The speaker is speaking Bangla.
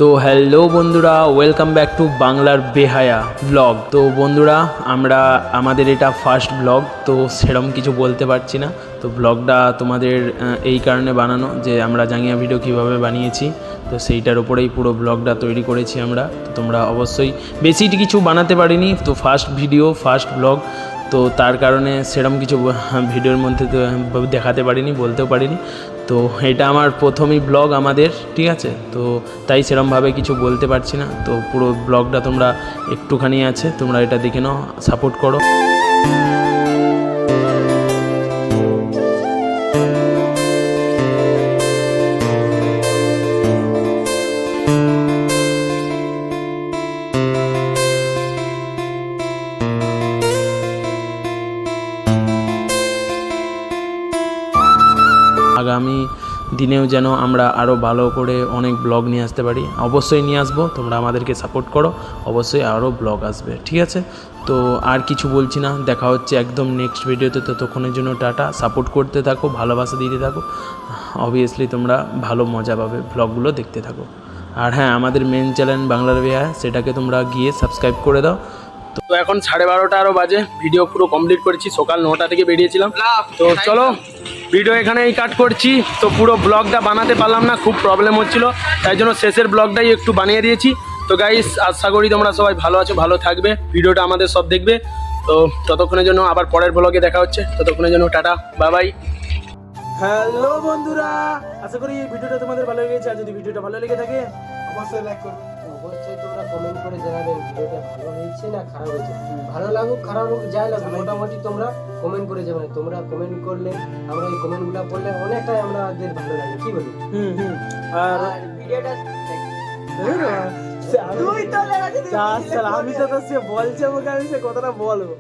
তো হ্যালো বন্ধুরা, ওয়েলকাম ব্যাক টু বাংলার বেহায়া ব্লগ। তো বন্ধুরা, আমাদের এটা ফার্স্ট ব্লগ, তো সেরকম কিছু বলতে পারছি না। তো ব্লগটা তোমাদের এই কারণে বানানো যে আমরা জাঙ্গিয়া ভিডিও কীভাবে বানিয়েছি, তো সেইটার উপরেই পুরো ব্লগটা তৈরি করেছি আমরা। তো তোমরা অবশ্যই বেশি কিছু বানাতে পারিনি, তো ফার্স্ট ভিডিও ফার্স্ট ব্লগ, তো তার কারণে সেরকম কিছু ভিডিওর মধ্যে তো দেখাতে পারিনি, বলতেও পারিনি। তো এটা আমার প্রথমই ব্লগ আমাদের, ঠিক আছে? তো তাই সেরকমভাবে কিছু বলতে পারছি না। তো পুরো ব্লগটা তোমরা একটুখানি আছে, তোমরা এটা দেখে নাও, সাপোর্ট করো। আগামী দিনেও যেন আমরা আরও ভালো করে অনেক ব্লগ নিয়ে আসতে পারি, অবশ্যই নিয়ে আসবো। তোমরা আমাদেরকে সাপোর্ট করো, অবশ্যই আরও ব্লগ আসবে, ঠিক আছে? তো আর কিছু বলছি না, দেখা হচ্ছে একদম নেক্সট ভিডিওতে। ততক্ষণের জন্য টাটা, সাপোর্ট করতে থাকো, ভালোবাসা দিতে থাকো। অবভিয়াসলি তোমরা ভালো মজা পাবে, ব্লগগুলো দেখতে থাকো। আর হ্যাঁ, আমাদের মেন চ্যানেল বাংলার বেহায়া, সেটাকে তোমরা গিয়ে সাবস্ক্রাইব করে দাও। তো এখন 12:30 আরও বাজে, ভিডিও পুরো কমপ্লিট করেছি, সকাল 9টা থেকে বেরিয়েছিলাম। তো চলো, ভিডিও এখানেই কাট করছি। তো পুরো ব্লগটা বানাতে পারলাম না, খুব প্রবলেম হচ্ছিল, তাই জন্য শেষের ব্লগটাই একটু বানিয়ে দিয়েছি। তো গাইস, আশা করি তোমরা সবাই ভালো আছো, ভালো থাকবে, ভিডিওটা আমাদের সব দেখবে। তো ততক্ষণের জন্য আবার পরের ব্লগে দেখা হচ্ছে, ততক্ষণের জন্য টাটা, বাই বাই। হ্যালো বন্ধুরা, আশা করি এই ভিডিওটা তোমাদের ভালো লেগেছে। আর যদি ভিডিওটা ভালো লেগে থাকে অবশ্যই লাইক করবে, অবশ্যই তোমরা কমেন্ট করে জানাবে ভিডিওটা ভালো হয়েছে না খারাপ হয়েছে। ভালো লাগুক খারাপ লাগুক যাই লাগুক, মোটামুটি তোমরা কমেন্ট করে যাবে। তোমরা কমেন্ট করলে, আমরা এই কমেন্টগুলো পড়লে অনেকটাই আমাদের ভালো লাগে, কি বলি? আর ভিডিওটা আমি তো সে বলছে, আমাকে আমি সে কথাটা বলবো।